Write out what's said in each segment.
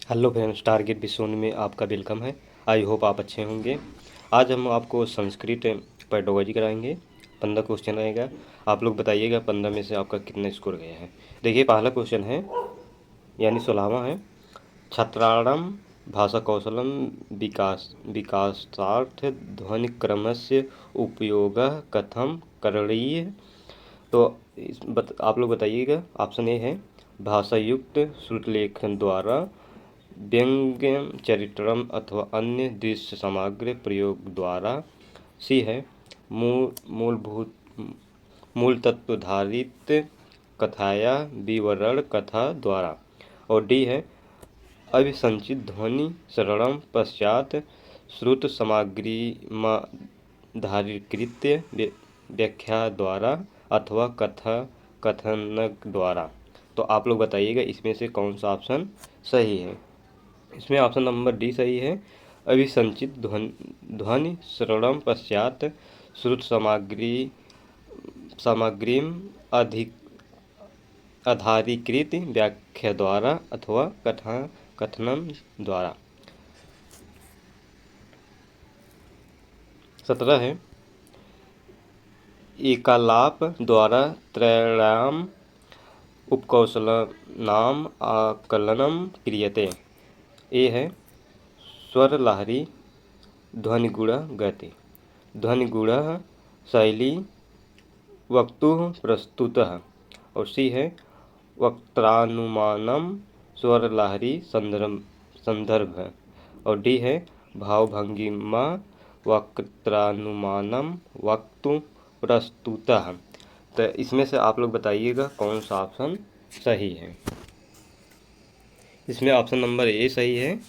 Hello friends, target विश्वन में आपका welcome है। आई होप आप अच्छे होंगे। आज हम आपको संस्कृत पेडागोजी कराएंगे। 15 क्वेश्चन रहेगा। आप लोग बताइएगा 15 में से आपका कितना स्कोर गया है। देखिए, पहला क्वेश्चन है यानी 16वां है। छात्राणां भाषाकौशलं विकासार्थ ध्वनिक्रमस्य उपयोगः कथं करणीयः। तो आप लोग बताइएगा। ऑप्शन ए है भाषायुक्त श्रुतलेखन द्वारा, व्यंग्य चरित्रम अथवा अन्य दृश्य सामग्री प्रयोग द्वारा। सी है मूलभूत मूल तत्वधारित कथाया विवरण कथा द्वारा। और डी है अभिसंचित ध्वनि शरणम पश्चात श्रुत सामग्री धारीकृत व्याख्या द्वारा अथवा कथा कथन द्वारा। तो आप लोग बताइएगा इसमें से कौन सा ऑप्शन सही है। इसमें ऑप्शन नंबर डी सही है। अभिसंचित ध्वनि श्रवण पश्चात श्रुत सामग्री अधिक आधारीकृत व्याख्या द्वारा अथवा कथा कथनम द्वारा। 17 है एकालाप द्वारा त्रयाणाम उपकौशलानाम आकलनम क्रियते। ए है स्वर लहरी, ध्वनिगुण गति, ध्वनिगुण शैली, वक्तुः प्रस्तुतः। और सी है वक्त्रानुमानम स्वर लहरी संदर्भ। और डी है भावभंगिमा वक्त्रानुमानम वक्तु प्रस्तुतः। तो इसमें से आप लोग बताइएगा कौन सा ऑप्शन सही है। इसमें ऑप्शन नंबर ए सही है।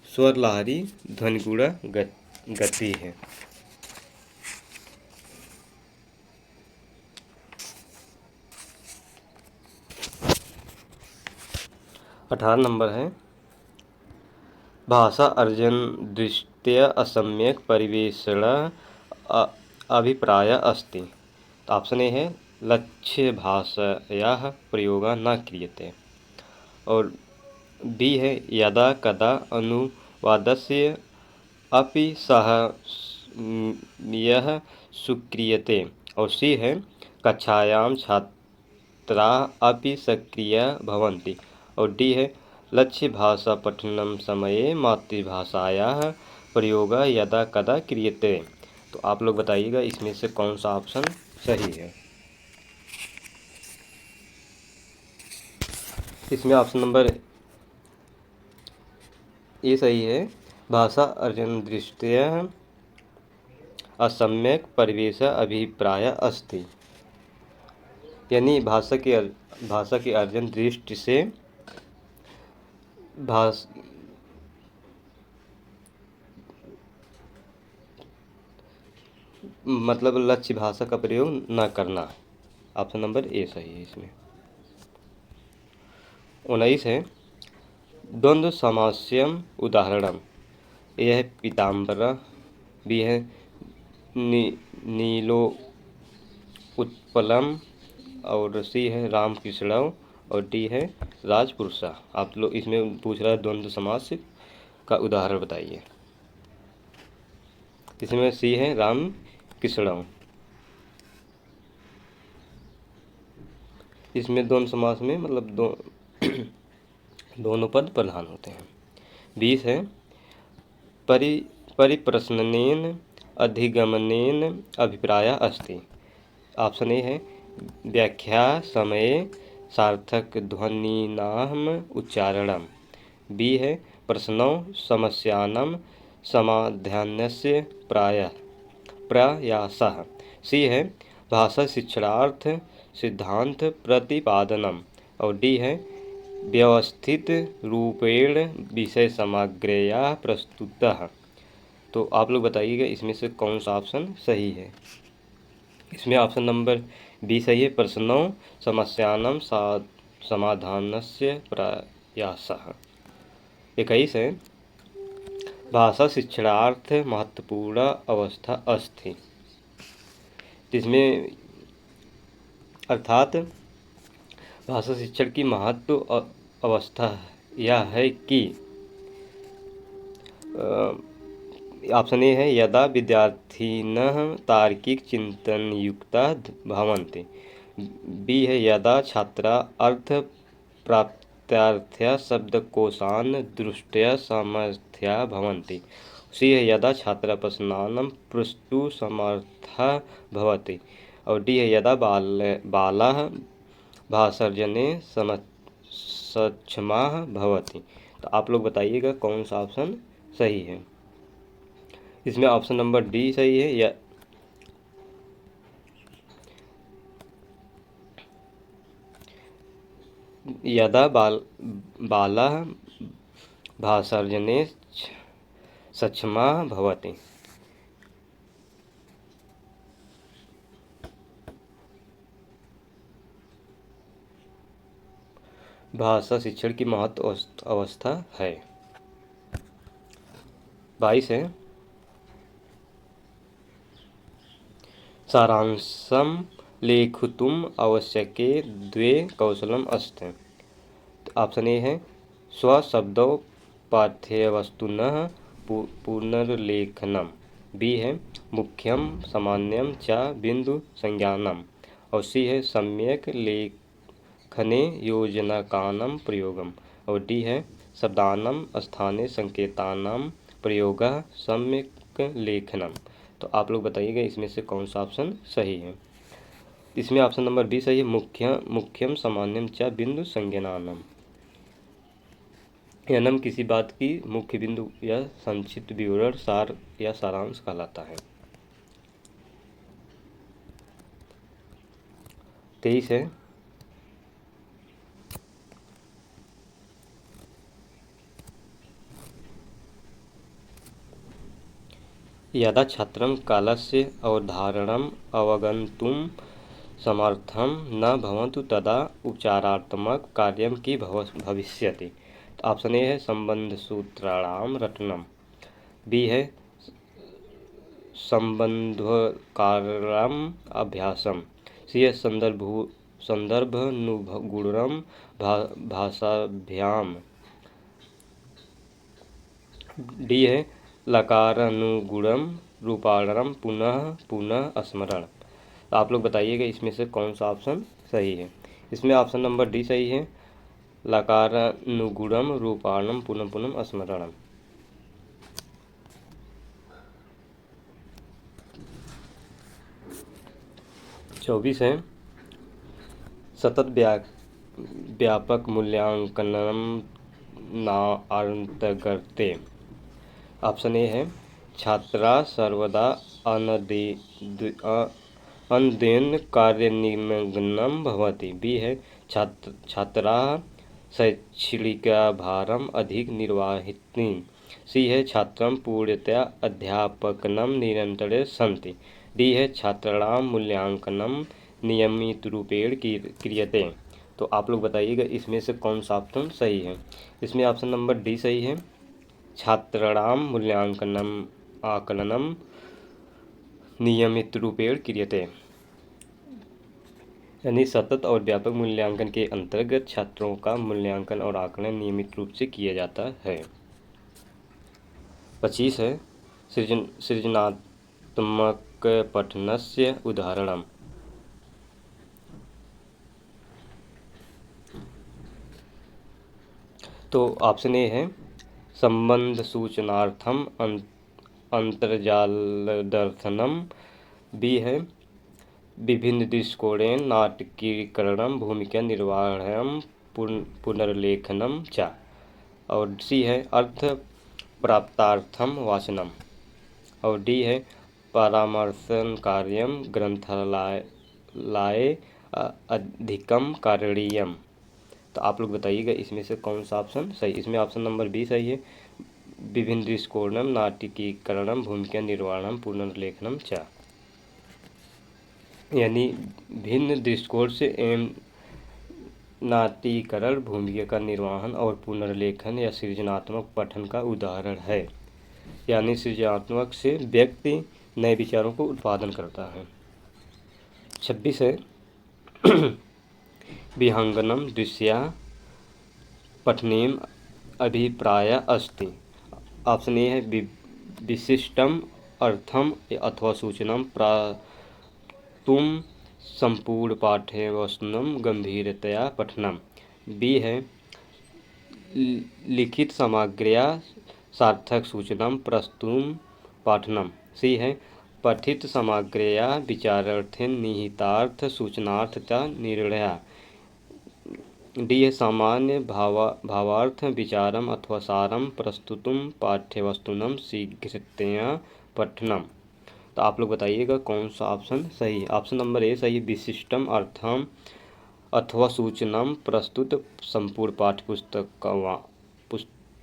स्वर लहरी ध्वनिगुण गति है। अठारह नंबर है भाषा अर्जन दृष्टया असम्यक परिवेषण अभिप्राय अस्ति। तो ऑप्शन ए है लक्ष्य भाषायाः प्रयोगः न क्रियते। और बी है यदा कदा अनुवादस्य अपि सह यह सुक्रियते। और सी है कक्षायां छात्राः अपि सक्रियाः भवन्ति। और डी है लक्ष्य भाषा पठनम समये मातृभाषायाः प्रयोगः यदा कदा क्रियते। तो आप लोग बताइएगा इसमें से कौन सा ऑप्शन सही है। इसमें ऑप्शन नंबर ए सही है। भाषा अर्जन दृष्टया असम्यक परिवेश अभिप्राय अस्ति। यानी भाषा के अर्जन दृष्टि से मतलब लक्ष्य भाषा का प्रयोग न करना। ऑप्शन नंबर ए सही है। इसमें 19 है द्वंद्व समास्यम उदाहरणम। यह है पीताम्बरा, बी है नीलो उत्पलम, और सी है रामकृष्णव, और डी है राजपुरुषा। आप लोग इसमें पूछ रहा है द्वंद्व समास का उदाहरण बताइए। इसमें सी है रामकृष्णव। इसमें द्वंद्व समास में मतलब दोनों पद प्रधान होते हैं। 20 है परिप्रश्नेन अधिगमनेन अभिप्राय अस्ति। ऑप्शन ए है व्याख्या समये सार्थक ध्वनिनाम उच्चारणम। बी है प्रश्नों समस्यानां समाधानस्य प्रयासः। सी है भाषा शिक्षणार्थ सिद्धांत प्रतिपादनम। और डी है व्यवस्थित रूपेण विषय समग्रया प्रस्तुतः। तो आप लोग बताइएगा इसमें से कौन सा ऑप्शन सही है। इसमें ऑप्शन नंबर बी सही है प्रश्नों समस्यानां समाधानस्य प्रयासः। 21 है भाषा शिक्षणार्थ महत्वपूर्ण अवस्था अस्ति। इसमें अर्थात भाषा शिक्षण की महत्व अवस्था यह है कि ऑप्शन ए है यदा विद्यार्थिनः तार्किकचिन्तनयुक्ताः भवन्ति। बी है यदा छात्रा अर्थप्राप्त्यार्थं शब्दकोशान् दृष्ट्या समर्थाः भवन्ति। सी है यदा छात्रा प्रश्नान् पृष्टुं समर्थः भवति। और डी है यदा बालाः भाषार्जने सक्षमाः भवति। तो आप लोग बताइएगा कौन सा ऑप्शन सही है। इसमें ऑप्शन नंबर डी सही है या यदा बालाः भाषार्जने सक्षमाः भवति। भाषा शिक्षण की महत्व अवस्था है। 22 है सारांशं लेखितुम् आवश्यके द्वे कौशलम् अस्ति। ऑप्शन ए है स्वशब्दों पाठ्यवस्तुनः पुनर्लेखनम्। बी है मुख्यम सामान्यम च बिंदु संज्ञानम। और सी है सम्यक लेखने योजनाकानां प्रयोगम। और डी है शब्दानां स्थाने संकेतानां प्रयोगः सम्यक लेखनम। तो आप लोग बताइएगा इसमें से कौन सा ऑप्शन सही है। इसमें ऑप्शन नंबर बी सही है मुख्यम सामान्यम च बिंदु संज्ञानम। एनम किसी बात की मुख्य बिंदु या संक्षिप्त विवरण सार या सारांश कहलाता है। 23 है यदा छात्रं कालस्य अवधारणम् अवगन्तुं समर्थं न भवन्तु तदा उपचारात्मक कार्यं की भविष्यति। तो ऑप्शन ए है संबंधसूत्राणां रटनम। बी है संबंधकार्यम् अभ्यासम। सी है संदर्भानुगुणं भाषाभ्याम। डी है लकारानुगुणम रूपाणम पुनः पुनः स्मरण। तो आप लोग बताइएगा इसमें से कौन सा ऑप्शन सही है। इसमें ऑप्शन नंबर डी सही है लकारानुगुणम रूपाणम पुनः पुनः स्मरणम। 24 है सतत व्यापक मूल्यांकनम नान्तर्गते। ऑप्शन ए है छात्रा सर्वदा अनदेन कार्यनिमग्नं भवति। बी है छात्राः शैक्षणिकभारम् अधिक निर्वाहिनी। सी है छात्रं पूर्णतया अध्यापनं निरन्तरे सन्ति। डी है छात्राणां मूल्यांकनं नियमितरूपेण क्रियते। तो आप लोग बताइएगा इसमें से कौन सा ऑप्शन सही है। इसमें ऑप्शन नंबर डी सही है छात्राणां मूल्यांकनम आकलनम नियमितरूपेण क्रियते। यानी सतत और व्यापक मूल्यांकन के अंतर्गत छात्रों का मूल्यांकन और आकलन नियमित रूप से किया जाता है। 25 है सृजनात्मक पठनस्य उदाहरणम्। तो ऑप्शन ए है संबंध सूचनार्थम अंतर्जालदर्शनम। बी है विभिन्न दृष्टिकोणेन नाटकीकरणं भूमिका निर्वहणं पुनर्लेखनम च। और सी है अर्थ प्राप्तार्थम वाचनम। और डी है परामर्शन कार्यम ग्रंथालये अधिकम कारणीयम। तो आप लोग बताइएगा इसमें से कौन सा ऑप्शन सही। इसमें ऑप्शन नंबर बी सही है विभिन्न दृष्टिकोणम नाटकीकरणम भूमिका निर्वहणम पुनर्लेखनम च। यानी भिन्न दृष्टिकोण से एवं नाट्यीकरण भूमिका का निर्वहन और पुनर्लेखन या सृजनात्मक पठन का उदाहरण है। यानी सृजनात्मक से व्यक्ति नए विचारों को उत्पादन करता है। 26 है विहंगनम दृश्या पठनीयम् अभिप्राय अस्ति। ऑप्शन ए है विशिष्टम अर्थम अथवा सूचनम प्राप्तुम संपूर्ण पाठ्य वस्तुनम गंभीरतया पठनम। बी है लिखित सामग्र्या सार्थक सूचनम प्रस्तुम पाठनम। सी है पठित सामग्र्या विचारार्थे निहितार्थ सूचनार्थ च निर्णय। डी है सामान्य भावार्थ विचारम अथवा सारम प्रस्तुतुम पाठ्यवस्तुनम शीघ्रतया पठनम। तो आप लोग बताइएगा कौन सा ऑप्शन सही है। ऑप्शन नंबर ए सही, विशिष्टम अर्थम अथवा सूचनम प्रस्तुत संपूर्ण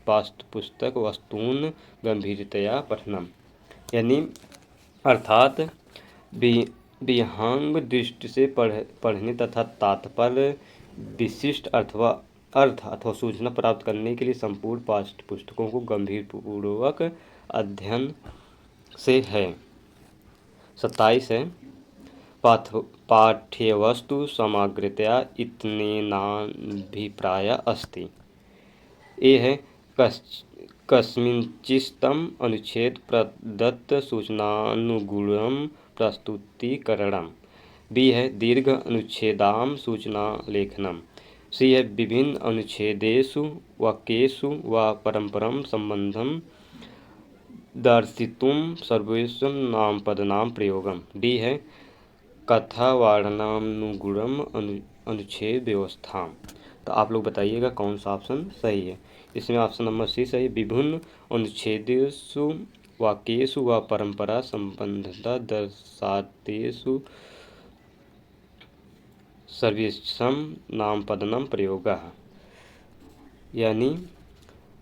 पाठ्यपुस्तक वस्तून गंभीरतया पठनम। यानी अर्थात विहंग दृष्टि से पढ़ने तथा तात्पर्य विशिष्ट अर्थ अथवा सूचना प्राप्त करने के लिए संपूर्ण पाठ्य पुस्तकों को गंभीरपूर्वक अध्ययन से है। 27 है पाठ्यवस्तु समग्रतया इत्यनेनाभिप्राय अस्ति। ए है कस्मिंश्चित्तम अनुच्छेद प्रदत्त सूचनानुगुणम प्रस्तुतीकरणम। बी है दीर्घ अनुच्छेदाम सूचना लेखनम। सी है विभिन्न अनुच्छेदेषु वाक्येषु व परस्परं संबंधं दर्शितुं सर्वेषां नामपदानां प्रयोगम। डी है कथावर्णनानुगुणम अनुच्छेद व्यवस्था। तो आप लोग बताइएगा कौन सा ऑप्शन सही है। इसमें ऑप्शन नंबर सी सही, विभिन्न अनुच्छेदेषु वाक्येषु व परंपरा संबंधता दर्शातेषु सर्वेषां नामपदनम प्रयोगः। यानी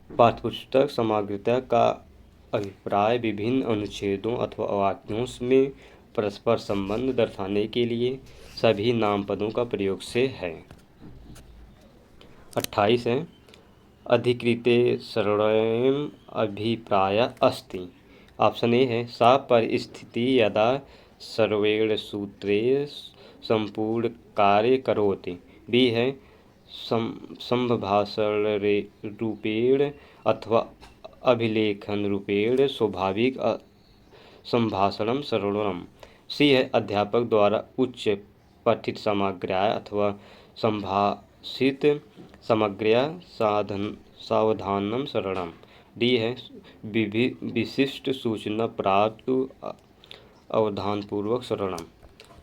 पाठ्यपुस्तक समग्रता का अभिप्राय विभिन्न अनुच्छेदों अथवा वाक्यों में परस्पर संबंध दर्शाने के लिए सभी नामपदों का प्रयोग से है। 28 है अधिकृते सर्वम् अभिप्राय अस्ति। ऑप्शन ए है सा परिस्थिति यदा सर्वेण सूत्रे संपूर्ण कार्य करोति। बी है संभाषण रूपेण अथवा अभिलेखन रूपेण स्वाभाविक संभाषणम सर्वणम। सी है अध्यापक द्वारा उच्च पठित सामग्र्या अथवा संभाषित सामग्र्या सावधानम शरणम। डी है विशिष्ट सूचना प्राप्त अवधानपूर्वक शरणम।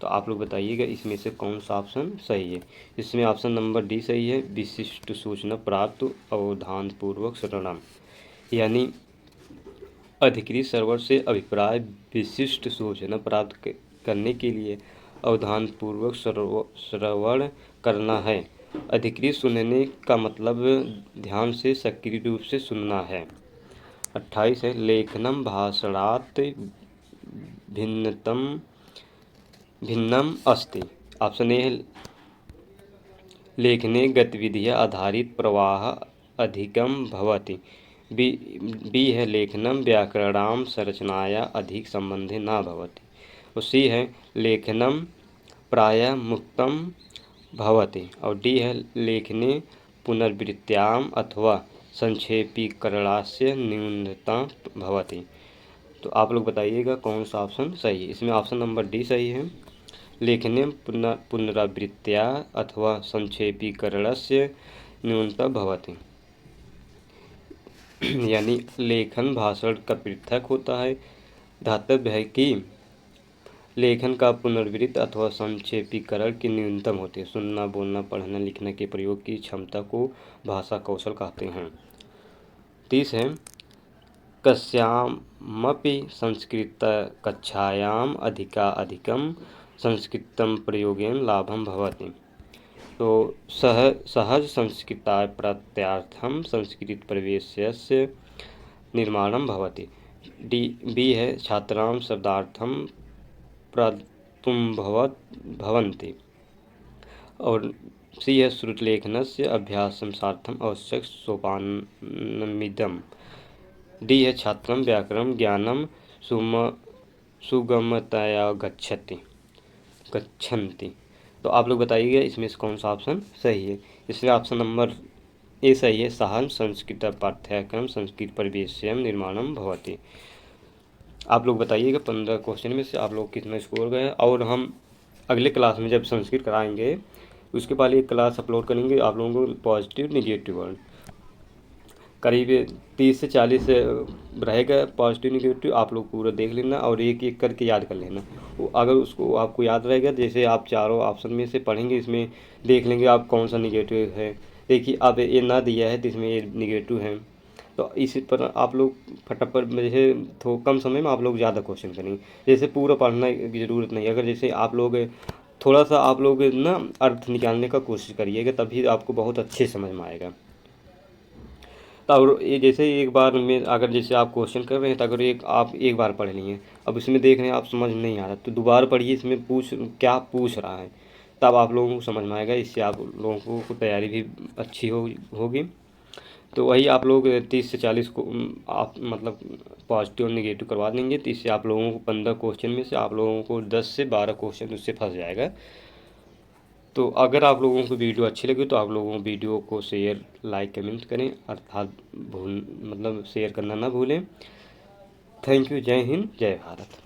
तो आप लोग बताइएगा इसमें से कौन सा ऑप्शन सही है। इसमें ऑप्शन नंबर डी सही है, विशिष्ट सूचना प्राप्त अवधानपूर्वक शरणम। यानी अधिकृत सर्वर से अभिप्राय विशिष्ट सूचना प्राप्त करने के लिए अवधानपूर्वक श्रवण करना है। अधिकृत सुनने का मतलब ध्यान से सक्रिय रूप से सुनना है। 28 है लेखनम भाषणात् भिन्नम अस्ति। ऑप्शन ए है लेखने गतिविधियाँ आधारित प्रवाह अधिकम भवति। बी है लेखनम व्याकरणां संरचनाया अधिक संबंधे न भवति। और सी है लेखनम प्रायः मुक्तम भवति। और डी है लेखने पुनर्वृत्त्याम अथवा संक्षेपीकरणास्य न्यूनता भवति। तो आप लोग बताइएगा कौन सा ऑप्शन सही है। इसमें ऑप्शन नंबर डी सही है, लेखने पुनरावृत्त्या अथवा संक्षेपीकरणस्य न्यूनता भवति। यानी लेखन भाषण का पृथक होता है। धातव्य है कि लेखन का पुनर्वृत्त अथवा संक्षेपीकरण की न्यूनतम होती है। सुनना, बोलना, पढ़ना, लिखने के प्रयोग की क्षमता को भाषा कौशल कहते हैं। 30 है कस्यामपि संस्कृतकक्षायाम् अधिकं संस्कृतं प्रयोगेन लाभं भवति। तो सहज संस्कृताप्रत्यार्थं संस्कृत प्रवेशस्य निर्माणं भवति। बी है छात्राणां शब्दार्थं भवन्ति। और सी है श्रुतलेखनस्य अभ्यासार्थम् आवश्यक सोपानमिदम्। डी है छात्रं व्याकरण ज्ञानं सुगमतया गच्छन्ति। तो आप लोग बताइएगा इसमें से कौन सा ऑप्शन सही है। इसमें ऑप्शन नंबर एषः ये सः संस्कृतपाठ्यक्रम संस्कृत परिवेश्यं निर्माणं भवति। आप लोग बताइएगा 15 क्वेश्चन में से आप लोग कितना स्कोर गए। और हम अगले क्लास में जब संस्कृत कराएंगे उसके पहले एक क्लास अपलोड करेंगे आप लोगों को पॉजिटिव निगेटिव वर्ड, करीब 30 से 40 रहेगा पॉजिटिव निगेटिव। आप लोग पूरा देख लेना और एक एक करके याद कर लेना। वो अगर उसको आपको याद रहेगा, जैसे आप चारों ऑप्शन में से पढ़ेंगे, इसमें देख लेंगे आप कौन सा निगेटिव है। देखिए अब ये ना दिया है तो इसमें ये निगेटिव है, तो इसी पर आप लोग फटाफट में जैसे कम समय में आप लोग ज़्यादा क्वेश्चन करेंगे। जैसे पूरा पढ़ना की ज़रूरत नहीं, अगर जैसे आप लोग थोड़ा सा आप लोग ना अर्थ निकालने का कोशिश करिएगा, तभी आपको बहुत अच्छे समझ में आएगा। तो और ये जैसे एक बार में अगर जैसे आप क्वेश्चन कर रहे हैं तो अगर आप एक बार पढ़ लिए, अब इसमें देख रहे हैं आप समझ नहीं आ रहा तो दोबारा पढ़िए, इसमें क्या पूछ रहा है, तब आप लोगों को समझ में आएगा। इससे आप लोगों को तैयारी भी अच्छी होगी। तो वही आप लोग 30 से 40 को आप मतलब पॉजिटिव और निगेटिव करवा देंगे, तो इससे आप लोगों को 15 क्वेश्चन में से आप लोगों को 10 से 12 क्वेश्चन उससे फंस जाएगा। तो अगर आप लोगों को वीडियो अच्छी लगी तो आप लोगों को वीडियो को शेयर लाइक कमेंट करें, अर्थात शेयर करना ना भूलें। Thank you. जय हिंद, जय भारत।